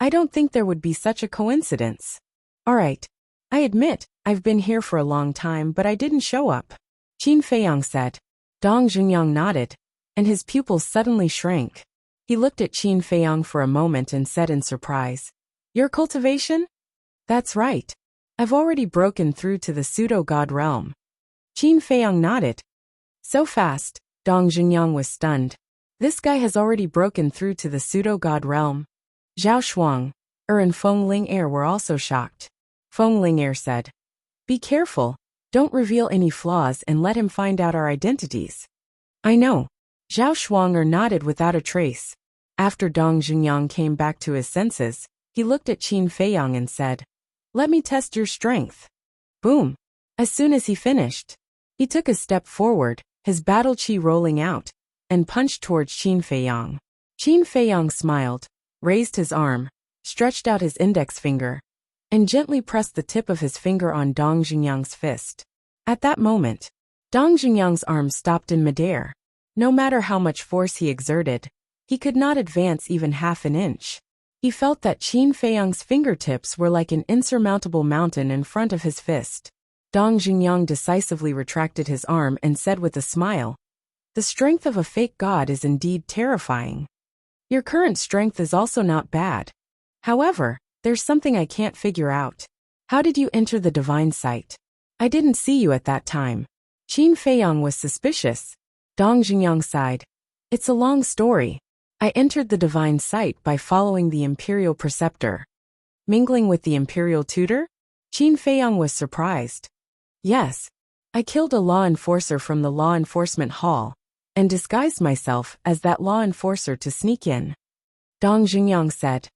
I don't think there would be such a coincidence. All right. I admit, I've been here for a long time, but I didn't show up. Qin Feiyang said. Dong Jungyang nodded, and his pupils suddenly shrank. He looked at Qin Feiyang for a moment and said in surprise, Your cultivation? That's right. I've already broken through to the pseudo-god realm. Qin Feiyang nodded. So fast, Dong Jungyang was stunned. This guy has already broken through to the pseudo-god realm. Zhao Shuang, and Feng Ling were also shocked. Feng Ling said, Be careful, don't reveal any flaws and let him find out our identities. I know. Zhao Shuang nodded without a trace. After Dong Jungyang came back to his senses, he looked at Qin Feiyang and said, Let me test your strength. Boom. As soon as he finished, he took a step forward, his battle chi rolling out, and punched towards Qin Feiyang. Qin Feiyang smiled, raised his arm, stretched out his index finger, and gently pressed the tip of his finger on Dong Jungyang's fist. At that moment, Dong Jungyang's arm stopped in midair. No matter how much force he exerted, he could not advance even half an inch. He felt that Qin Feiyang's fingertips were like an insurmountable mountain in front of his fist. Dong Jungyang decisively retracted his arm and said with a smile, The strength of a fake god is indeed terrifying. Your current strength is also not bad. However, there's something I can't figure out. How did you enter the divine sight? I didn't see you at that time. Qin Feiyang was suspicious. Dong Jungyang sighed. It's a long story. I entered the divine sight by following the imperial preceptor. Mingling with the imperial tutor? Qin Feiyang was surprised. Yes. I killed a law enforcer from the law enforcement hall and disguised myself as that law enforcer to sneak in. Dong Jungyang said.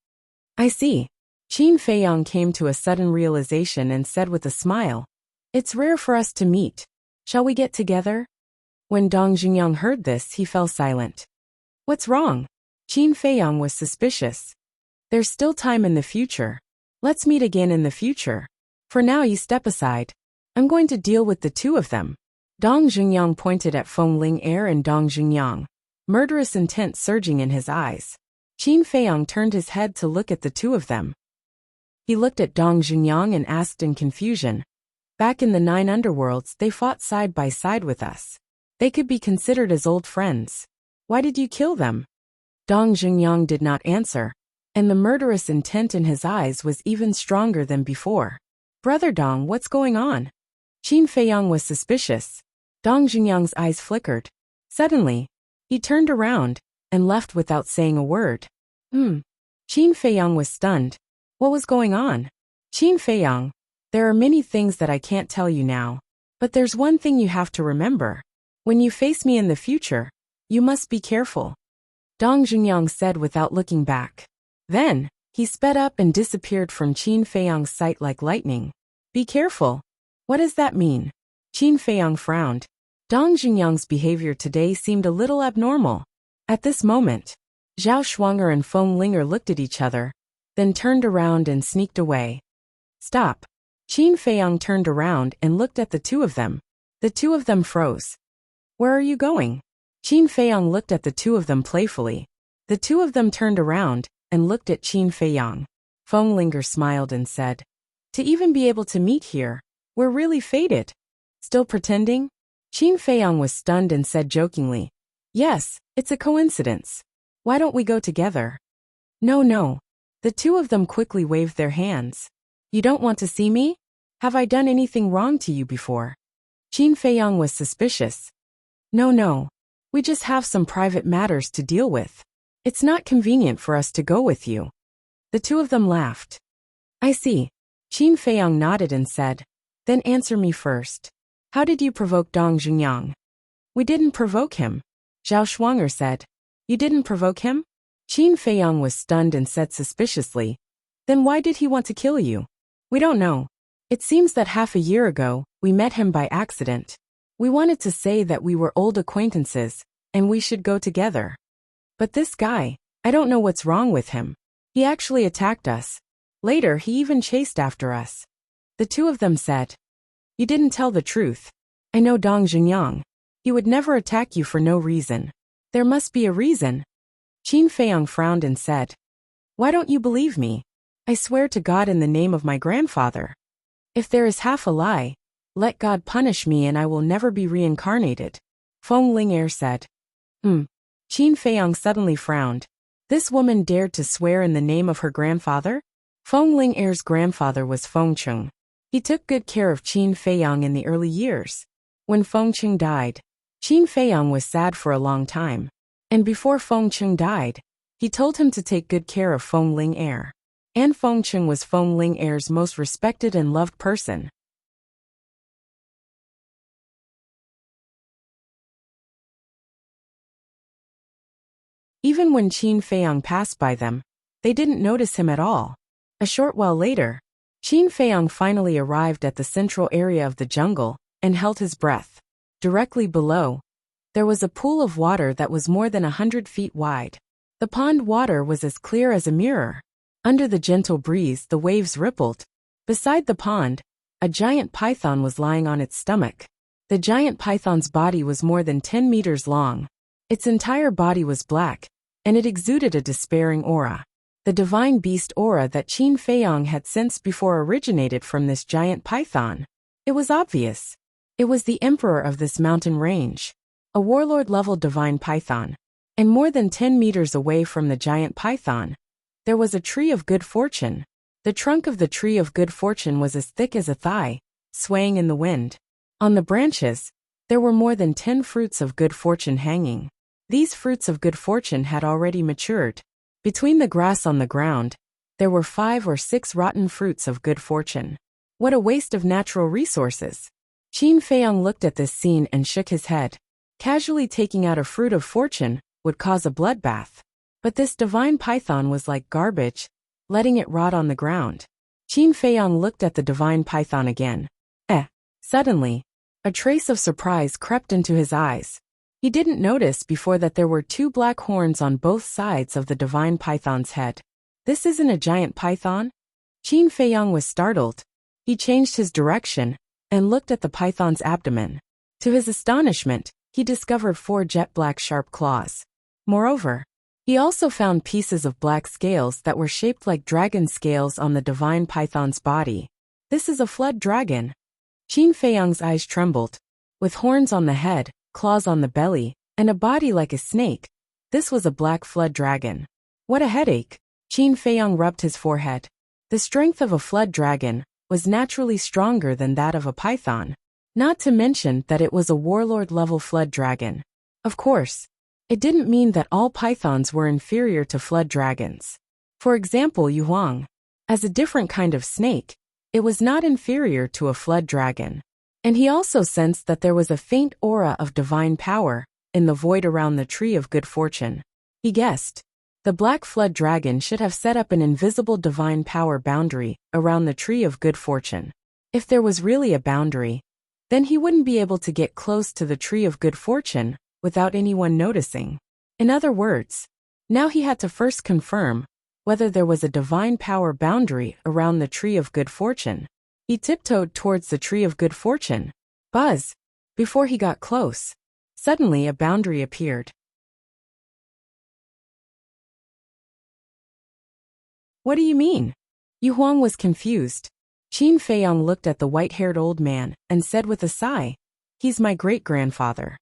I see. Qin Feiyang came to a sudden realization and said with a smile, It's rare for us to meet. Shall we get together? When Dong Jungyang heard this, he fell silent. What's wrong? Qin Feiyang was suspicious. There's still time in the future. Let's meet again in the future. For now you step aside. I'm going to deal with the two of them. Dong Jungyang pointed at Feng Ling-er and Dong Jungyang, murderous intent surging in his eyes. Qin Feiyang turned his head to look at the two of them. He looked at Dong Jungyang and asked in confusion. Back in the 9 underworlds, they fought side by side with us. They could be considered as old friends. Why did you kill them? Dong Jungyang did not answer, and the murderous intent in his eyes was even stronger than before. Brother Dong, what's going on? Qin Feiyang was suspicious. Dong Jungyang's eyes flickered. Suddenly, he turned around and left without saying a word. Qin Feiyang was stunned. What was going on? Qin Feiyang, there are many things that I can't tell you now, but there's one thing you have to remember. When you face me in the future, you must be careful. Dong Jungyang said without looking back. Then, he sped up and disappeared from Qin Feiyang's sight like lightning. Be careful. What does that mean? Qin Feiyang frowned. Dong Jungyang's behavior today seemed a little abnormal. At this moment, Zhao Shuanger and Feng Ling-er looked at each other, then turned around and sneaked away. Stop. Qin Feiyang turned around and looked at the two of them. The two of them froze. Where are you going? Qin Feiyang looked at the two of them playfully. The two of them turned around and looked at Qin Feiyang. Feng Ling-er smiled and said, To even be able to meet here, we're really fated. Still pretending? Qin Feiyang was stunned and said jokingly, Yes, it's a coincidence. Why don't we go together? No. The two of them quickly waved their hands. You don't want to see me? Have I done anything wrong to you before? Qin Feiyang was suspicious. No. We just have some private matters to deal with. It's not convenient for us to go with you. The two of them laughed. I see. Qin Feiyang nodded and said, Then answer me first. How did you provoke Dong Jungyang? We didn't provoke him. Zhao Shuanger said. You didn't provoke him? Qin Feiyang was stunned and said suspiciously, Then why did he want to kill you? We don't know. It seems that half a year ago, we met him by accident. We wanted to say that we were old acquaintances, and we should go together. But this guy, I don't know what's wrong with him. He actually attacked us. Later, he even chased after us. The two of them said, You didn't tell the truth. I know Dong Jungyang. He would never attack you for no reason. There must be a reason. Qin Feiyang frowned and said, Why don't you believe me? I swear to God in the name of my grandfather. If there is half a lie, let God punish me and I will never be reincarnated. Feng Ling-er said. Qin Feiyang suddenly frowned. This woman dared to swear in the name of her grandfather? Feng Ling-er's grandfather was Feng Cheng. He took good care of Qin Feiyang in the early years. When Feng Cheng died, Qin Feiyang was sad for a long time. And before Feng Cheng died, he told him to take good care of Feng Ling-er. And Feng Cheng was Feng Ling-er's most respected and loved person. Even when Qin Feiyang passed by them, they didn't notice him at all. A short while later, Qin Feiyang finally arrived at the central area of the jungle and held his breath. Directly below, there was a pool of water that was more than 100 feet wide. The pond water was as clear as a mirror. Under the gentle breeze, the waves rippled. Beside the pond, a giant python was lying on its stomach. The giant python's body was more than 10 meters long. Its entire body was black, and it exuded a despairing aura. The divine beast aura that Qin Feiyang had sensed before originated from this giant python. It was obvious. It was the emperor of this mountain range, a warlord-level divine python. And more than 10 meters away from the giant python, there was a tree of good fortune. The trunk of the tree of good fortune was as thick as a thigh, swaying in the wind. On the branches, there were more than 10 fruits of good fortune hanging. These fruits of good fortune had already matured. Between the grass on the ground, there were 5 or 6 rotten fruits of good fortune. What a waste of natural resources! Qin Feiyang looked at this scene and shook his head. Casually taking out a fruit of fortune would cause a bloodbath. But this divine python was like garbage, letting it rot on the ground. Qin Feiyang looked at the divine python again. Suddenly, a trace of surprise crept into his eyes. He didn't notice before that there were two black horns on both sides of the divine python's head. This isn't a giant python? Qin Feiyang was startled. He changed his direction and looked at the python's abdomen. To his astonishment, he discovered 4 jet black sharp claws. Moreover, he also found pieces of black scales that were shaped like dragon scales on the divine python's body. This is a flood dragon. Qin Feiyang's eyes trembled. With horns on the head, claws on the belly, and a body like a snake, this was a black flood dragon. What a headache! Qin Feiyang rubbed his forehead. The strength of a flood dragon was naturally stronger than that of a python. Not to mention that it was a warlord-level flood dragon. Of course, it didn't mean that all pythons were inferior to flood dragons. For example, Yuhuang, as a different kind of snake, it was not inferior to a flood dragon. And he also sensed that there was a faint aura of divine power in the void around the tree of good fortune. He guessed the black flood dragon should have set up an invisible divine power boundary around the tree of good fortune. If there was really a boundary, then he wouldn't be able to get close to the tree of good fortune without anyone noticing. In other words, now he had to first confirm whether there was a divine power boundary around the tree of good fortune. He tiptoed towards the tree of good fortune. Buzz! Before he got close, suddenly a boundary appeared. What do you mean? Yuhuang was confused. Qin Feiyang looked at the white-haired old man and said with a sigh, "He's my great-grandfather."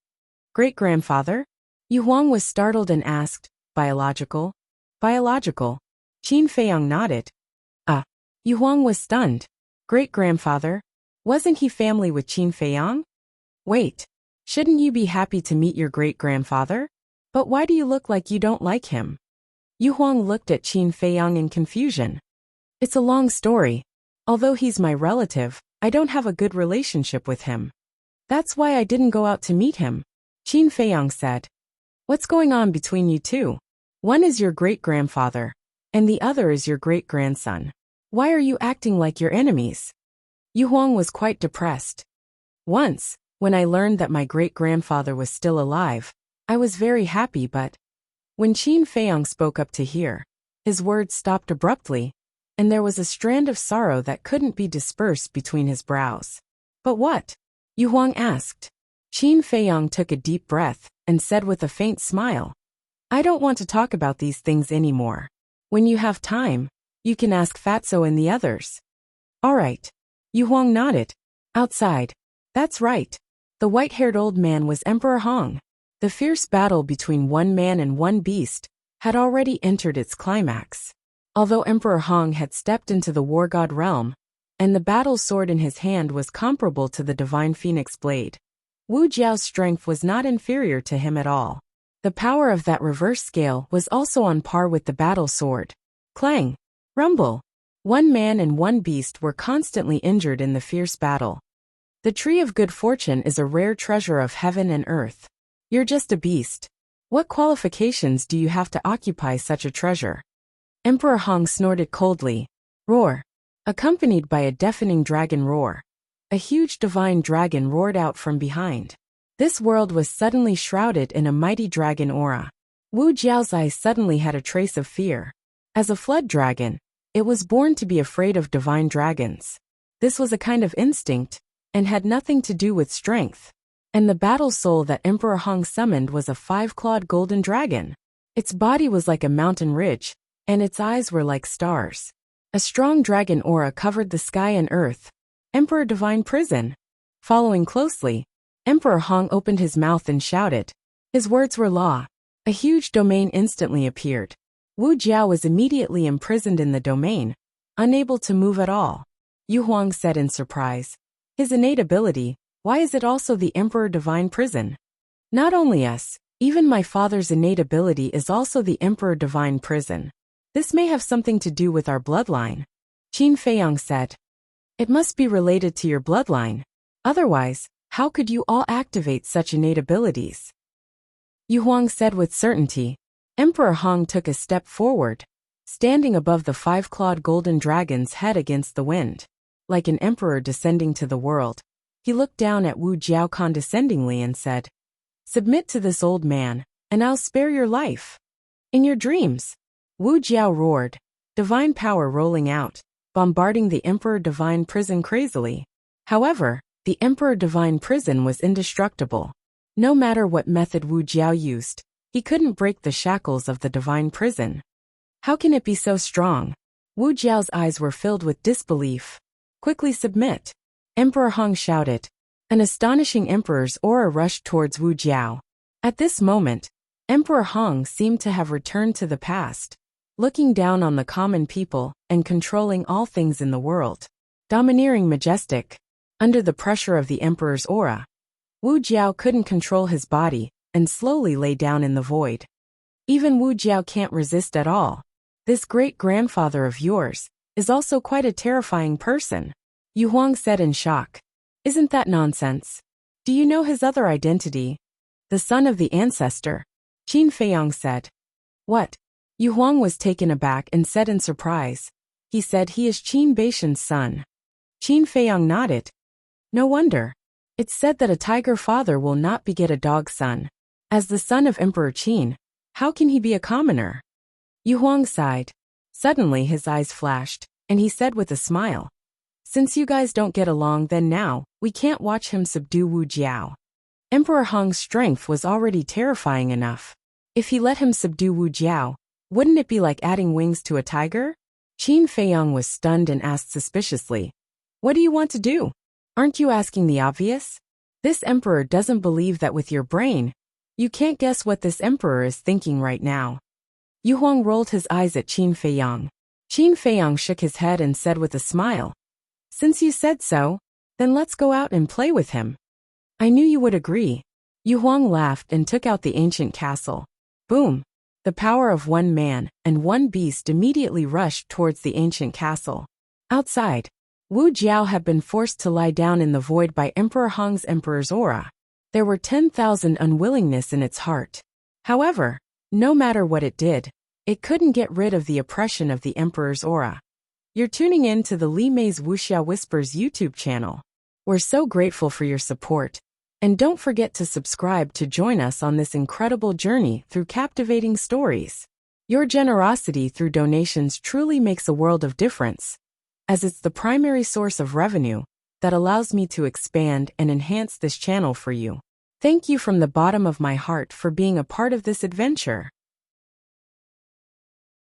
Great-grandfather? Yuhuang was startled and asked, "Biological?" "Biological." Qin Feiyang nodded. Yuhuang was stunned. Great-grandfather? Wasn't he family with Qin Feiyang? Wait, shouldn't you be happy to meet your great-grandfather? But why do you look like you don't like him? Yuhuang looked at Qin Feiyang in confusion. It's a long story. Although he's my relative, I don't have a good relationship with him. That's why I didn't go out to meet him. Qin Feiyang said. What's going on between you two? One is your great-grandfather, and the other is your great-grandson. Why are you acting like your enemies? Yuhuang was quite depressed. Once, when I learned that my great-grandfather was still alive, I was very happy, but when Qin Feiyang spoke up to hear, his words stopped abruptly, and there was a strand of sorrow that couldn't be dispersed between his brows. But what? Yuhuang asked. Qin Feiyang took a deep breath and said with a faint smile, I don't want to talk about these things anymore. When you have time, you can ask Fatso and the others. All right. Yuhuang nodded. Outside. That's right. The white-haired old man was Emperor Hong. The fierce battle between one man and one beast had already entered its climax. Although Emperor Hong had stepped into the war god realm, and the battle sword in his hand was comparable to the divine phoenix blade, Wu Jiao's strength was not inferior to him at all. The power of that reverse scale was also on par with the battle sword. Clang! Rumble! One man and one beast were constantly injured in the fierce battle. The tree of good fortune is a rare treasure of heaven and earth. You're just a beast. What qualifications do you have to occupy such a treasure? Emperor Hong snorted coldly. Roar! Accompanied by a deafening dragon roar. A huge divine dragon roared out from behind. This world was suddenly shrouded in a mighty dragon aura. Wu Jiao's eyes suddenly had a trace of fear. As a flood dragon, it was born to be afraid of divine dragons. This was a kind of instinct, and had nothing to do with strength. And the battle soul that Emperor Hong summoned was a 5-clawed golden dragon. Its body was like a mountain ridge, and its eyes were like stars. A strong dragon aura covered the sky and earth. Emperor Divine Prison. Following closely, Emperor Hong opened his mouth and shouted. His words were law. A huge domain instantly appeared. Wu Jiao was immediately imprisoned in the domain, unable to move at all. Yu Huang said in surprise. His innate ability, why is it also the Emperor Divine Prison? Not only us, even my father's innate ability is also the Emperor Divine Prison. This may have something to do with our bloodline. Qin Feiyang said. It must be related to your bloodline. Otherwise, how could you all activate such innate abilities? Yu Huang said with certainty. Emperor Hong took a step forward, standing above the five-clawed golden dragon's head against the wind. Like an emperor descending to the world, he looked down at Wu Jiao condescendingly and said, "Submit to this old man, and I'll spare your life." In your dreams, Wu Jiao roared, divine power rolling out, bombarding the Emperor Divine Prison crazily. However, the Emperor Divine Prison was indestructible. No matter what method Wu Jiao used, he couldn't break the shackles of the Divine Prison. How can it be so strong? Wu Jiao's eyes were filled with disbelief. Quickly submit. Emperor Hong shouted. An astonishing emperor's aura rushed towards Wu Jiao. At this moment, Emperor Hong seemed to have returned to the past, looking down on the common people and controlling all things in the world. Domineering, majestic. Under the pressure of the emperor's aura, Wu Jiao couldn't control his body and slowly lay down in the void. Even Wu Jiao can't resist at all. This great-grandfather of yours is also quite a terrifying person, Yu Huang said in shock. Isn't that nonsense? Do you know his other identity? The son of the ancestor, Qin Feiyang said. What? Yu Huang was taken aback and said in surprise. He said he is Qin Beishan's son. Qin Feiyang nodded. No wonder. It's said that a tiger father will not beget a dog son. As the son of Emperor Qin, how can he be a commoner? Yu Huang sighed. Suddenly his eyes flashed, and he said with a smile. Since you guys don't get along, then now, we can't watch him subdue Wu Jiao. Emperor Hong's strength was already terrifying enough. If he let him subdue Wu Jiao, wouldn't it be like adding wings to a tiger? Qin Feiyang was stunned and asked suspiciously. What do you want to do? Aren't you asking the obvious? This emperor doesn't believe that with your brain. You can't guess what this emperor is thinking right now. Yu Huang rolled his eyes at Qin Feiyang. Qin Feiyang shook his head and said with a smile. Since you said so, then let's go out and play with him. I knew you would agree. Yu Huang laughed and took out the ancient castle. Boom! The power of one man and one beast immediately rushed towards the ancient castle. Outside, Wu Jiao had been forced to lie down in the void by Emperor Hong's emperor's aura. There were 10,000 unwillingness in its heart. However, no matter what it did, it couldn't get rid of the oppression of the emperor's aura. You're tuning in to the Li Mei's Wuxia Whispers YouTube channel. We're so grateful for your support. And don't forget to subscribe to join us on this incredible journey through captivating stories. Your generosity through donations truly makes a world of difference, as it's the primary source of revenue that allows me to expand and enhance this channel for you. Thank you from the bottom of my heart for being a part of this adventure.